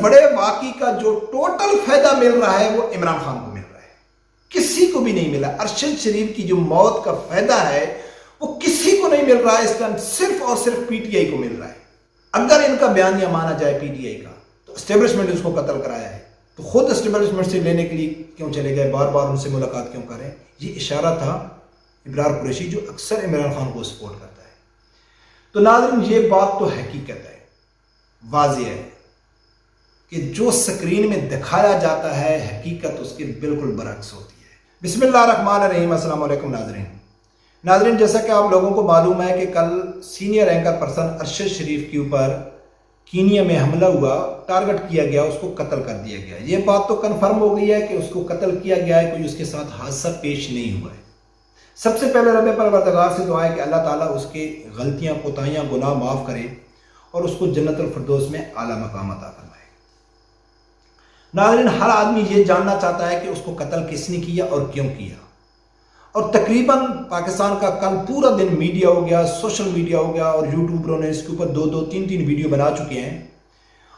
بڑے واقعے کا جو ٹوٹل فائدہ مل رہا ہے وہ عمران خان کو مل رہا ہے، کسی کو بھی نہیں ملا۔ ارشد شریف کی جو موت کا فائدہ ہے وہ کسی کو نہیں مل رہا ہے، اس کا صرف اور صرف پی ٹی آئی کو مل رہا ہے۔ اگر ان کا بیانیہ مانا جائے پی ٹی آئی کا تو اسٹیبلشمنٹ اس کو قتل کرایا ہے، تو خود اسٹیبلشمنٹ سے لینے کے لیے کیوں چلے گئے، بار بار ان سے ملاقات کیوں کریں؟ یہ اشارہ تھا ابرار قریشی جو اکثر عمران خان کو سپورٹ کرتا ہے۔ تو ناظرین یہ بات تو حقیقت ہے، واضح ہے کہ جو سکرین میں دکھایا جاتا ہے حقیقت اس کے بالکل برعکس ہوتی ہے۔ بسم اللہ الرحمن الرحیم۔ السلام علیکم ناظرین، جیسا کہ آپ لوگوں کو معلوم ہے کہ کل سینئر اینکر پرسن ارشد شریف کے اوپر کینیا میں حملہ ہوا، ٹارگٹ کیا گیا، اس کو قتل کر دیا گیا۔ یہ بات تو کنفرم ہو گئی ہے کہ اس کو قتل کیا گیا ہے، کوئی اس کے ساتھ حادثہ پیش نہیں ہوا ہے۔ سب سے پہلے رب پروردگار سے دعا ہے کہ اللہ تعالیٰ اس کے غلطیاں، کوتاہیاں، گناہ معاف کرے اور اس کو جنت الفردوس میں اعلیٰ مقام عطا فرمائے۔ ناظرین، ہر آدمی یہ جاننا چاہتا ہے کہ اس کو قتل کس نے کیا اور کیوں کیا، اور تقریباً پاکستان کا کل پورا دن میڈیا ہو گیا، سوشل میڈیا ہو گیا، اور یوٹیوبروں نے اس کے اوپر دو تین ویڈیو بنا چکے ہیں،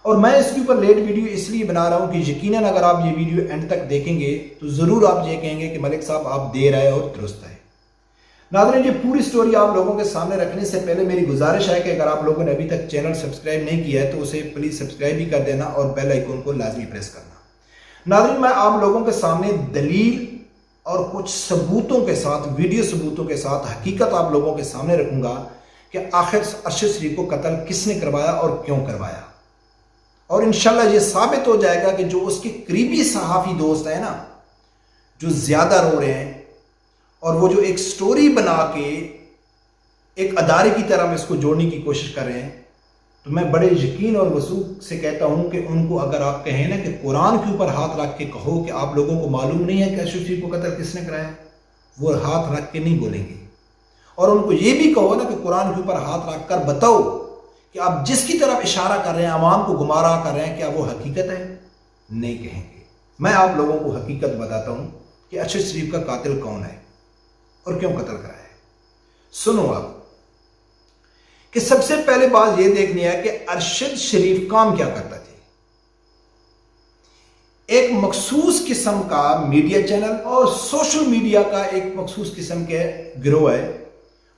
اور میں اس کے اوپر لیٹ ویڈیو اس لیے بنا رہا ہوں کہ یقیناً اگر آپ یہ ویڈیو اینڈ تک دیکھیں گے تو ضرور آپ یہ کہیں گے کہ ملک صاحب آپ دیر آئے اور درست آئے۔ ناظرین، یہ پوری سٹوری آپ لوگوں کے سامنے رکھنے سے پہلے میری گزارش ہے کہ اگر آپ لوگوں نے ابھی تک چینل سبسکرائب نہیں کیا ہے تو اسے پلیز سبسکرائب بھی کر دینا اور بیل آئیکن کو لازمی پریس کرنا۔ ناظرین، میں آپ لوگوں کے سامنے دلیل اور کچھ ثبوتوں کے ساتھ، ویڈیو ثبوتوں کے ساتھ حقیقت آپ لوگوں کے سامنے رکھوں گا کہ آخر ارشد شریف کو قتل کس نے کروایا اور کیوں کروایا، اور انشاءاللہ یہ ثابت ہو جائے گا کہ جو اس کے قریبی صحافی دوست ہیں نا، جو زیادہ رو رہے ہیں اور وہ جو ایک سٹوری بنا کے ایک ادارے کی طرح میں اس کو جوڑنے کی کوشش کر رہے ہیں، تو میں بڑے یقین اور وثوق سے کہتا ہوں کہ ان کو اگر آپ کہیں نا کہ قرآن کے اوپر ہاتھ رکھ کے کہو کہ آپ لوگوں کو معلوم نہیں ہے کہ ارشد شریف کو قتل کس نے کرایا، وہ ہاتھ رکھ کے نہیں بولیں گے۔ اور ان کو یہ بھی کہو نا کہ قرآن کے اوپر ہاتھ رکھ کر بتاؤ کہ آپ جس کی طرف اشارہ کر رہے ہیں، عوام کو گمراہ کر رہے ہیں، کیا وہ حقیقت ہے؟ نہیں کہیں گے۔ میں آپ لوگوں کو حقیقت بتاتا ہوں کہ ارشد شریف کا قاتل کون ہے اور کیوں قتل کرایا ہے۔ سنو آپ کہ سب سے پہلے بات یہ دیکھنی ہے کہ ارشد شریف کام کیا کرتا تھے۔ ایک مخصوص قسم کا میڈیا چینل اور سوشل میڈیا کا ایک مخصوص قسم کے گروہ ہے،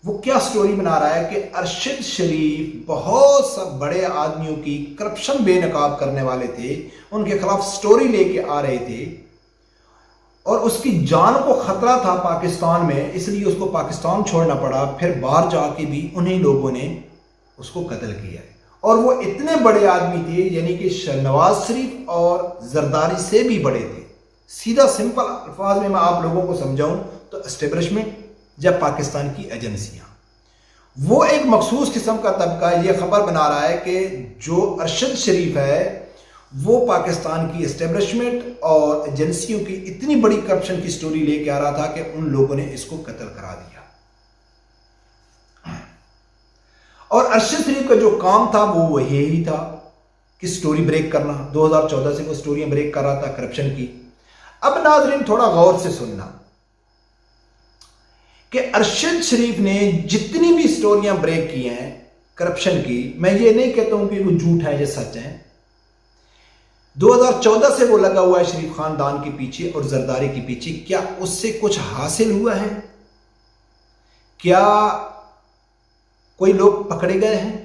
وہ کیا سٹوری بنا رہا ہے کہ ارشد شریف بہت سا بڑے آدمیوں کی کرپشن بے نقاب کرنے والے تھے، ان کے خلاف سٹوری لے کے آ رہے تھے، اور اس کی جان کو خطرہ تھا پاکستان میں، اس لیے اس کو پاکستان چھوڑنا پڑا، پھر باہر جا کے بھی انہی لوگوں نے اس کو قتل کیا ہے۔ اور وہ اتنے بڑے آدمی تھے، یعنی کہ نواز شریف اور زرداری سے بھی بڑے تھے۔ سیدھا سمپل الفاظ میں آپ لوگوں کو سمجھاؤں تو اسٹیبلشمنٹ یا پاکستان کی ایجنسیاں، وہ ایک مخصوص قسم کا طبقہ یہ خبر بنا رہا ہے کہ جو ارشد شریف ہے وہ پاکستان کی اسٹیبلشمنٹ اور ایجنسیوں کی اتنی بڑی کرپشن کی سٹوری لے کے آ رہا تھا کہ ان لوگوں نے اس کو قتل کرا دیا۔ اور ارشد شریف کا جو کام تھا وہ یہی تھا کہ سٹوری بریک کرنا۔ 2014 سے وہ سٹوریاں بریک کر رہا تھا کرپشن کی۔ اب ناظرین تھوڑا غور سے سننا کہ ارشد شریف نے جتنی بھی سٹوریاں بریک کی ہیں کرپشن کی، میں یہ نہیں کہتا ہوں کہ وہ جھوٹ ہے یا سچ ہے۔ 2014 سے وہ لگا ہوا ہے شریف خاندان کے پیچھے اور زرداری کے پیچھے۔ کیا اس سے کچھ حاصل ہوا ہے؟ کیا کوئی لوگ پکڑے گئے ہیں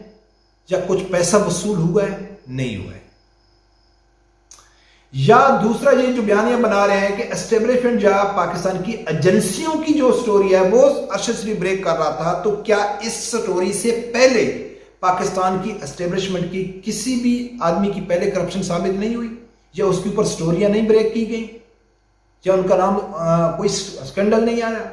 یا کچھ پیسہ وصول ہوا ہے؟ نہیں ہوا ہے۔ یا دوسرا یہ جو بیانیہ بنا رہے ہیں کہ اسٹیبلشمنٹ یا پاکستان کی ایجنسیوں کی جو سٹوری ہے وہ ارشد شریف بریک کر رہا تھا، تو کیا اس سٹوری سے پہلے پاکستان کی اسٹیبلشمنٹ کی کسی بھی آدمی کی پہلے کرپشن ثابت نہیں ہوئی، یا اس کے اوپر سٹوریاں نہیں بریک کی گئی، یا ان کا نام کوئی سکینڈل نہیں آیا؟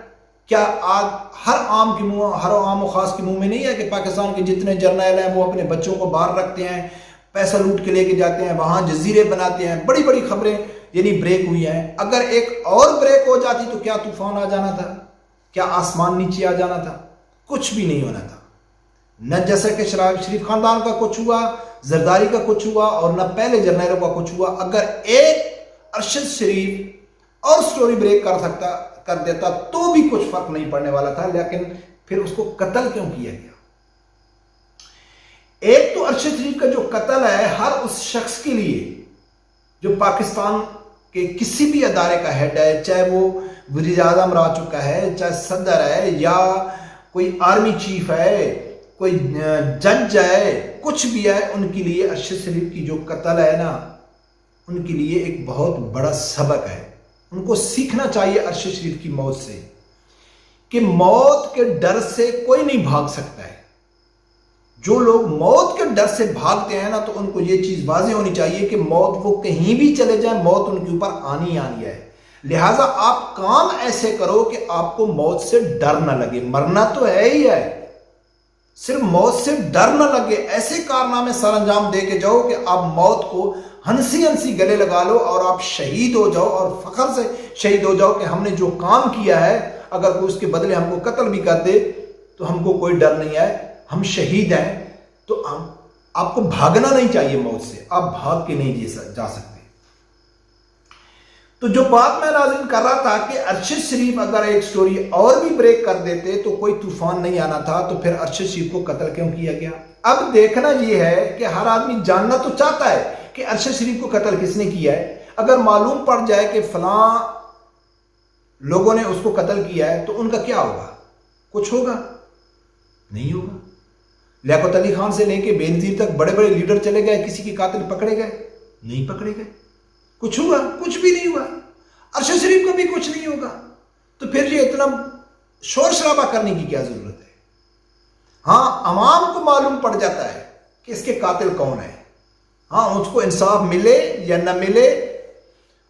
کیا آج ہر عام و خاص کے منہ میں نہیں ہے کہ پاکستان کے جتنے جرنیل ہیں وہ اپنے بچوں کو باہر رکھتے ہیں، پیسہ لوٹ کے لے کے جاتے ہیں، وہاں جزیرے بناتے ہیں، بڑی بڑی خبریں یعنی بریک ہوئی ہیں۔ اگر ایک اور بریک ہو جاتی تو کیا طوفان آ جانا تھا؟ کیا آسمان نیچے آ جانا تھا؟ کچھ بھی نہیں ہونا تھا۔ نہ جیسا کہ شریف خاندان کا کچھ ہوا، زرداری کا کچھ ہوا، اور نہ پہلے جرنیلوں کا کچھ ہوا۔ اگر ایک ارشد شریف اور سٹوری بریک کر دیتا تو بھی کچھ فرق نہیں پڑنے والا تھا، لیکن پھر اس کو قتل کیوں کیا گیا؟ ایک تو جو ارشد شریف کا جو قتل ہے، ہر اس شخص کے لیے جو پاکستان کے کسی بھی ادارے کا ہیڈ ہے، چاہے وہ وزیر اعظم رہ چکا ہے، چاہے صدر ہے، یا کوئی آرمی چیف ہے، کوئی جج ہے، کچھ بھی ہے، ان کے لیے ارشد شریف کی جو قتل ہے نا، ان کے لیے ایک بہت بڑا سبق ہے۔ ان کو سیکھنا چاہیے ارشد شریف کی موت سے کہ موت کے ڈر سے کوئی نہیں بھاگ سکتا ہے۔ جو لوگ موت کے ڈر سے بھاگتے ہیں نا، تو ان کو یہ چیز واضح ہونی چاہیے کہ موت وہ کہیں بھی چلے جائیں، موت ان کے اوپر آنی ہے۔ لہٰذا آپ کام ایسے کرو کہ آپ کو موت سے ڈر نہ لگے۔ مرنا تو ہے ہی ہے، صرف موت سے ڈر نہ لگے۔ ایسے کارنامے سر انجام دے کے جاؤ کہ آپ موت کو ہنسی ہنسی گلے لگا لو اور آپ شہید ہو جاؤ، اور فخر سے شہید ہو جاؤ کہ ہم نے جو کام کیا ہے، اگر کوئی اس کے بدلے ہم کو قتل بھی کر دے تو ہم کو کوئی ڈر نہیں ہے، ہم شہید ہیں۔ تو آپ کو بھاگنا نہیں چاہیے موت سے، آپ بھاگ کے نہیں جا سکتے۔ تو جو بات میں ناظرین کر رہا تھا کہ ارشد شریف اگر ایک سٹوری اور بھی بریک کر دیتے تو کوئی طوفان نہیں آنا تھا، تو پھر ارشد شریف کو قتل کیوں کیا گیا؟ اب دیکھنا یہ ہے کہ ہر آدمی جاننا تو چاہتا ہے کہ ارشد شریف کو قتل کس نے کیا ہے۔ اگر معلوم پڑ جائے کہ فلاں لوگوں نے اس کو قتل کیا ہے تو ان کا کیا ہوگا؟ کچھ ہوگا؟ نہیں ہوگا۔ لیاقت علی خان سے لے کے بینظیر تک بڑے بڑے لیڈر چلے گئے، کسی کے قاتل پکڑے گئے؟ نہیں پکڑے گئے۔ کچھ ہوا؟ کچھ بھی نہیں ہوا۔ ارشد شریف کا بھی کچھ نہیں ہوگا۔ تو پھر یہ اتنا شور شرابہ کرنے کی کیا ضرورت ہے؟ ہاں، عوام کو معلوم پڑ جاتا ہے کہ اس کے قاتل کون ہے۔ ہاں، اس کو انصاف ملے یا نہ ملے،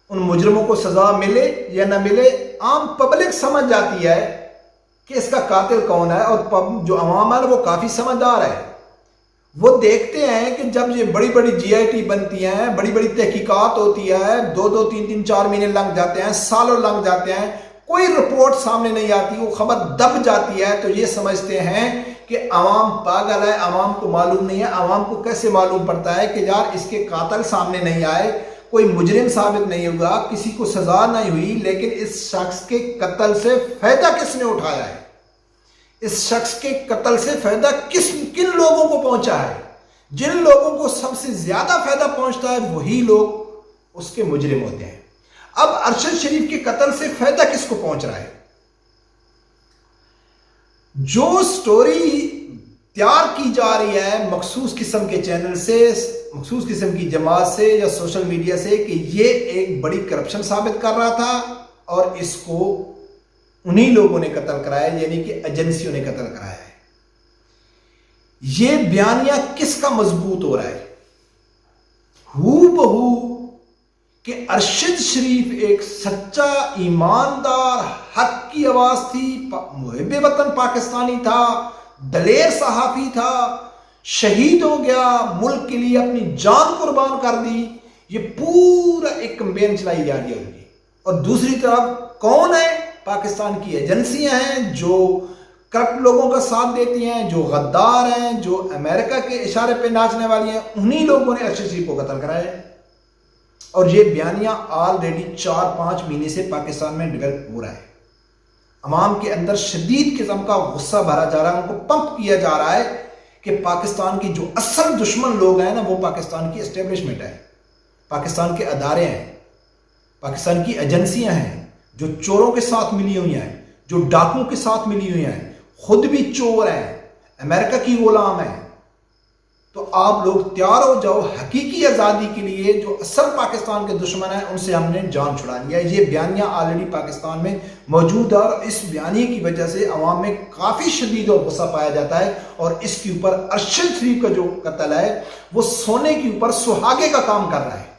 ان مجرموں کو سزا ملے یا نہ ملے، عام پبلک سمجھ جاتی ہے کہ اس کا قاتل کون ہے۔ اور جو عوام ہے وہ کافی سمجھدار ہے، وہ دیکھتے ہیں کہ جب یہ بڑی بڑی جی آئی ٹی بنتی ہیں، بڑی بڑی تحقیقات ہوتی ہے، 2-3 مہینے لگ جاتے ہیں، سالوں لگ جاتے ہیں، کوئی رپورٹ سامنے نہیں آتی، وہ خبر دب جاتی ہے، تو یہ سمجھتے ہیں کہ عوام پاگل ہے، عوام کو معلوم نہیں ہے۔ عوام کو کیسے معلوم پڑتا ہے کہ یار اس کے قاتل سامنے نہیں آئے، کوئی مجرم ثابت نہیں ہوا، کسی کو سزا نہیں ہوئی، لیکن اس شخص کے قتل سے فائدہ کس نے اٹھایا ہے؟ اس شخص کے قتل سے فائدہ کن لوگوں کو پہنچا ہے؟ جن لوگوں کو سب سے زیادہ فائدہ پہنچتا ہے وہی لوگ اس کے مجرم ہوتے ہیں۔ اب ارشد شریف کے قتل سے فائدہ کس کو پہنچ رہا ہے؟ جو سٹوری تیار کی جا رہی ہے مخصوص قسم کے چینل سے، مخصوص قسم کی جماعت سے یا سوشل میڈیا سے، کہ یہ ایک بڑی کرپشن ثابت کر رہا تھا اور اس کو انہی لوگوں نے قتل کرایا، یعنی کہ ایجنسیوں نے قتل کرایا ہے۔ یہ بیانیہ کس کا مضبوط ہو رہا ہے؟ ہو بہو کہ ارشد شریف ایک سچا ایماندار حق کی آواز تھی، محب وطن پاکستانی تھا، دلیر صحافی تھا، شہید ہو گیا، ملک کے لیے اپنی جان قربان کر دی۔ یہ پورا ایک کمپین چلائی جا رہی ہے۔ اور دوسری طرف کون ہے؟ پاکستان کی ایجنسیاں ہیں جو کرپٹ لوگوں کا ساتھ دیتی ہیں، جو غدار ہیں، جو امریکہ کے اشارے پہ ناچنے والی ہیں، انہی لوگوں نے ارشد شریف کو قتل کرایا ہے۔ اور یہ بیانیہ آلریڈی 4-5 مہینے سے پاکستان میں ڈیولپ ہو رہا ہے۔ عوام کے اندر شدید قسم کا غصہ بھرا جا رہا ہے، ان کو پمپ کیا جا رہا ہے کہ پاکستان کی جو اصل دشمن لوگ ہیں نا، وہ پاکستان کی اسٹیبلشمنٹ ہے، پاکستان کے ادارے ہیں، پاکستان کی ایجنسیاں ہیں، جو چوروں کے ساتھ ملی ہوئی ہیں، جو ڈاکوں کے ساتھ ملی ہوئی ہیں، خود بھی چور ہیں، امریکہ کی غلام ہیں۔ تو آپ لوگ تیار ہو جاؤ حقیقی آزادی کے لیے، جو اصل پاکستان کے دشمن ہیں ان سے ہم نے جان چھڑانی ہے۔ یہ بیانیہ آلریڈی پاکستان میں موجود ہے، اور اس بیانیے کی وجہ سے عوام میں کافی شدید اور غصہ پایا جاتا ہے، اور اس کے اوپر ارشد شریف کا جو قتل ہے وہ سونے کے اوپر سہاگے کا کام کر رہا ہے۔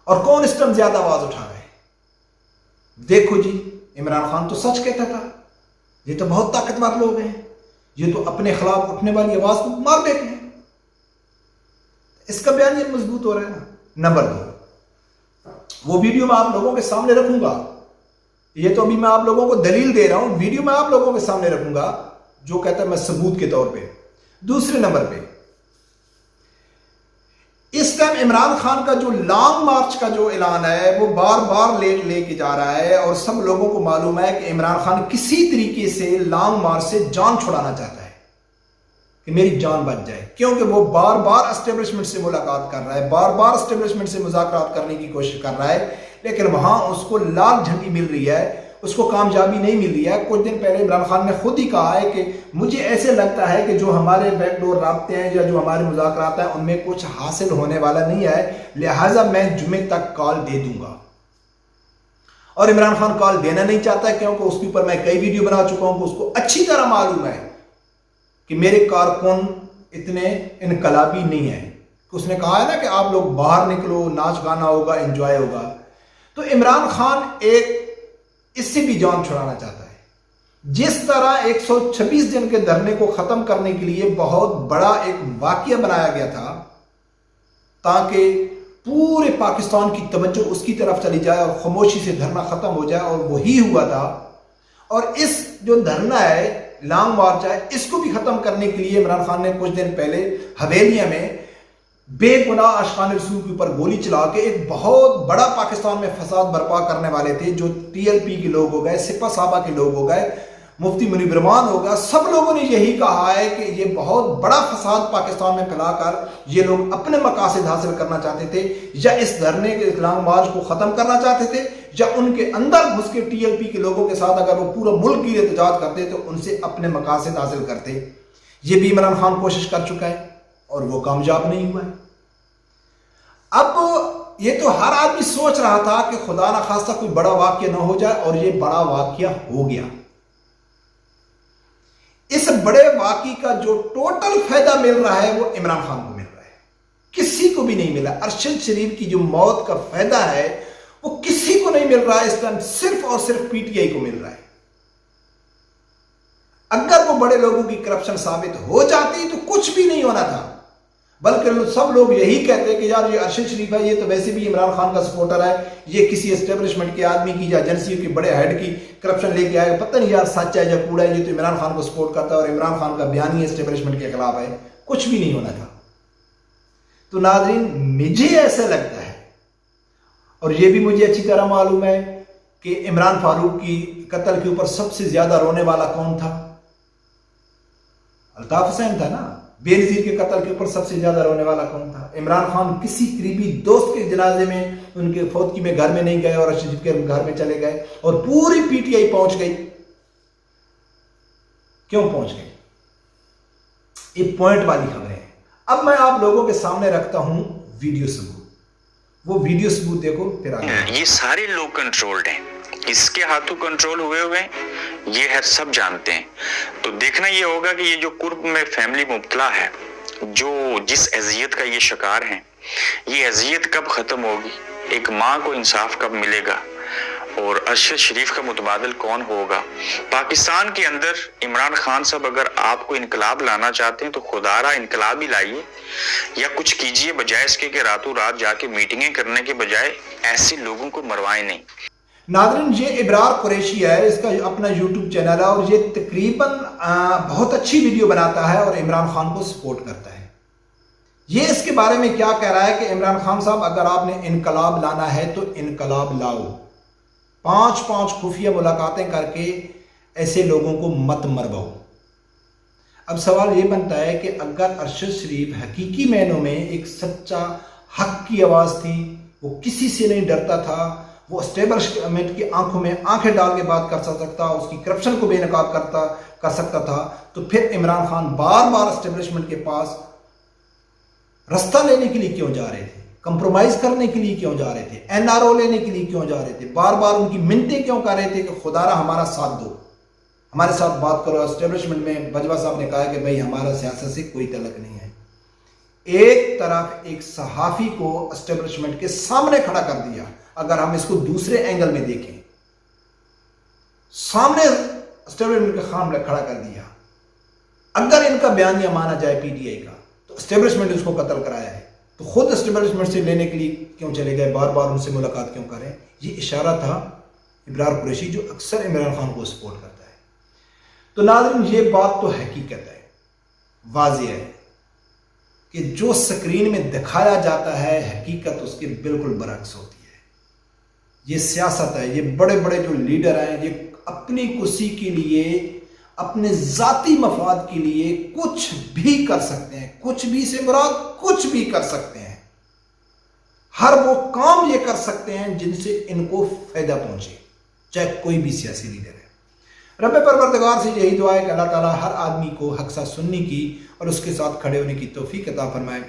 اور کون اس ٹائم زیادہ آواز اٹھا رہا ہے؟ دیکھو جی، عمران خان تو سچ کہتا تھا، یہ تو بہت طاقتور لوگ ہیں، یہ تو اپنے خلاف اٹھنے والی آواز کو مار دیتے ہیں۔ اس کا بیان یہ مضبوط ہو رہا ہے نا۔ نمبر 2، وہ ویڈیو میں آپ لوگوں کے سامنے رکھوں گا، یہ تو ابھی میں آپ لوگوں کو دلیل دے رہا ہوں، ویڈیو میں آپ لوگوں کے سامنے رکھوں گا جو کہتا ہے میں ثبوت کے طور پہ۔ دوسرے نمبر پہ، اس ٹائم عمران خان کا جو لانگ مارچ کا جو اعلان ہے وہ بار بار لے کے جا رہا ہے، اور سب لوگوں کو معلوم ہے کہ عمران خان کسی طریقے سے لانگ مارچ سے جان چھڑانا چاہتا ہے۔ کہ میری جان بچ جائے، کیونکہ وہ بار بار اسٹیبلشمنٹ سے ملاقات کر رہا ہے، بار بار اسٹیبلشمنٹ سے مذاکرات کرنے کی کوشش کر رہا ہے، لیکن وہاں اس کو لال جھنڈی مل رہی ہے، اس کو کامیابی نہیں مل رہی ہے۔ کچھ دن پہلے عمران خان نے خود ہی کہا ہے کہ مجھے ایسے لگتا ہے کہ جو ہمارے بیک ڈور رابطے ہیں یا جو ہمارے مذاکرات ہیں ان میں کچھ حاصل ہونے والا نہیں ہے، لہٰذا میں جمعے تک کال دے دوں گا۔ اور عمران خان کال دینا نہیں چاہتا ہے، کیونکہ اس کے اوپر میں کئی ویڈیو بنا چکا ہوں کہ اس کو اچھی طرح معلوم ہے کہ میرے کارکن اتنے انقلابی نہیں ہیں۔ اس نے کہا ہے نا کہ آپ لوگ باہر نکلو، ناچ گانا ہوگا، انجوائے ہوگا۔ تو عمران خان اس سے بھی جان چھڑانا چاہتا ہے۔ جس طرح 126 دن کے دھرنے کو ختم کرنے کے لیے بہت بڑا ایک واقعہ بنایا گیا تھا تاکہ پورے پاکستان کی توجہ اس کی طرف چلی جائے اور خاموشی سے دھرنا ختم ہو جائے، اور وہی ہوا تھا۔ اور اس جو دھرنا ہے، لانگ مارچ ہے، اس کو بھی ختم کرنے کے لیے عمران خان نے کچھ دن پہلے حویلیہ میں بے گناہ عاشقان رسول کے اوپر گولی چلا کے ایک بہت بڑا پاکستان میں فساد برپا کرنے والے تھے، جو TLP کے لوگ ہو گئے، سپہ صحابہ کے لوگ ہو گئے، مفتی منیب رحمان ہو گیا، سب لوگوں نے یہی کہا ہے کہ یہ بہت بڑا فساد پاکستان میں پھیلا کر یہ لوگ اپنے مقاصد حاصل کرنا چاہتے تھے، یا اس دھرنے کے لانگ مارچ کو ختم کرنا چاہتے تھے، یا ان کے اندر گھس کے TLP کے لوگوں کے ساتھ اگر وہ پورا ملک کی احتجاج کرتے تو ان سے اپنے مقاصد حاصل کرتے۔ یہ بھی عمران خان کوشش کر چکا ہے اور وہ کامیاب نہیں ہوا ہے۔ اب یہ تو ہر آدمی سوچ رہا تھا کہ خدا نہ خواستہ کوئی بڑا واقعہ نہ ہو جائے، اور یہ بڑا واقعہ ہو گیا۔ اس بڑے واقعے کا جو ٹوٹل فائدہ مل رہا ہے وہ عمران خان کو مل رہا ہے، کسی کو بھی نہیں ملا۔ ارشد شریف کی جو موت کا فائدہ ہے وہ کسی کو نہیں مل رہا ہے، اس ٹائم صرف اور صرف PTI کو مل رہا ہے۔ اگر وہ بڑے لوگوں کی کرپشن ثابت ہو جاتی تو کچھ بھی نہیں ہونا تھا، بلکہ سب لوگ یہی کہتے کہ یار یہ ارشد شریف ہے، یہ تو ویسے بھی عمران خان کا سپورٹر ہے، یہ کسی اسٹیبلشمنٹ کے آدمی کی یا ایجنسی کے بڑے ہیڈ کی کرپشن لے کے آئے، پتہ نہیں یار سچ ہے یا کوڑا ہے، یہ تو عمران خان کو سپورٹ کرتا ہے اور عمران خان کا بیان ہی اسٹیبلشمنٹ کے خلاف ہے۔ کچھ بھی نہیں ہونا تھا۔ تو ناظرین، مجھے ایسا لگتا ہے، اور یہ بھی مجھے اچھی طرح معلوم ہے کہ عمران فاروق کی قتل کے اوپر سب سے زیادہ رونے والا کون تھا؟ الطاف حسین تھا نا۔ بے نظیر کے قتل کے اوپر سب سے زیادہ رونے والا کون تھا؟ عمران خان کسی قریبی دوست کے جنازے میں، ان کے فوتگی میں گھر میں نہیں گئے اور ارشد کے گھر میں چلے گئے، اور پوری PTI پہنچ گئی۔ کیوں پہنچ گئی؟ یہ پوائنٹ والی خبریں ہیں۔ اب میں آپ لوگوں کے سامنے رکھتا ہوں ویڈیو ثبوت۔ وہ ویڈیو ثبوت دیکھو پھر آگے۔ یہ سارے لوگ کنٹرولڈ ہیں، اس کے ہاتھوں کنٹرول ہوئے ہیں، یہ ہے سب جانتے ہیں۔ تو دیکھنا یہ ہوگا کہ یہ جو قرب میں فیملی مبتلا ہے، جو جس اذیت کا یہ شکار ہیں، یہ اذیت کب ختم ہوگی، ایک ماں کو انصاف کب ملے گا، اور ارشد شریف کا متبادل کون ہوگا۔ پاکستان کے اندر عمران خان صاحب اگر آپ کو انقلاب لانا چاہتے ہیں تو خدا را انقلاب ہی لائیے، یا کچھ کیجئے، بجائے اس کے کہ راتوں رات جا کے میٹنگیں کرنے کے بجائے ایسے لوگوں کو مروائیں نہیں۔ ناظرین، یہ ابرار قریشی ہے، اس کا اپنا YouTube چینل ہے، اور یہ تقریباً بہت اچھی ویڈیو بناتا ہے اور عمران خان کو سپورٹ کرتا ہے۔ یہ اس کے بارے میں کیا کہہ رہا ہے کہ عمران خان صاحب، اگر آپ نے انقلاب لانا ہے تو انقلاب لاؤ، 5 خفیہ ملاقاتیں کر کے ایسے لوگوں کو مت مرواؤ۔ اب سوال یہ بنتا ہے کہ اگر ارشد شریف حقیقی معنوں میں ایک سچا حق کی آواز تھی، وہ کسی سے نہیں ڈرتا تھا، وہ اسٹیبلشمنٹ کی آنکھوں میں آنکھیں ڈال کے بات کر سکتا، اس کی کرپشن کو بے نقاب کر سکتا تھا، تو پھر عمران خان بار بار اسٹیبلشمنٹ کے پاس رستہ لینے کے لیے کیوں جا رہے تھے؟ کمپرومائز کرنے کے لیے کیوں جا رہے تھے؟ NRO لینے کے لیے کیوں جا رہے تھے؟ بار بار ان کی منتیں کیوں کر رہے تھے کہ خدا را ہمارا ساتھ دو، ہمارے ساتھ بات کرو؟ اسٹیبلشمنٹ میں بجوا صاحب نے کہا کہ بھائی ہمارا سیاست سے کوئی تعلق نہیں ہے۔ ایک طرف ایک صحافی کو اسٹیبلشمنٹ کے سامنے کھڑا کر دیا۔ اگر ہم اس کو دوسرے اینگل میں دیکھیں، سامنے اسٹیبلشمنٹ کے سامنے کھڑا کر دیا۔ اگر ان کا بیانیہ مانا جائے PTI کا، تو اسٹیبلشمنٹ اس کو قتل کرایا ہے، تو خود اسٹیبلشمنٹ سے لینے کے لیے کیوں چلے گئے؟ بار بار ان سے ملاقات کیوں کریں؟ یہ اشارہ تھا ابرار قریشی، جو اکثر عمران خان کو سپورٹ کرتا ہے۔ تو ناظرین، یہ بات تو حقیقت ہے، واضح ہے کہ جو سکرین میں دکھایا جاتا ہے حقیقت اس کے بالکل برعکس ہوتی ہے۔ یہ سیاست ہے، یہ بڑے بڑے جو لیڈر ہیں، یہ اپنی کرسی کے لیے اپنے ذاتی مفاد کے لیے کچھ بھی کر سکتے ہیں. کچھ بھی سے مراد کچھ بھی کر سکتے ہیں. ہر وہ کام یہ کر سکتے ہیں جن سے ان کو فائدہ پہنچے، چاہے کوئی بھی سیاسی لیڈر ہے. رب پروردگار سے یہی دعا ہے کہ اللہ تعالیٰ ہر آدمی کو حق ساتھ سننے کی اور اس کے ساتھ کھڑے ہونے کی توفیق عطا فرمائے.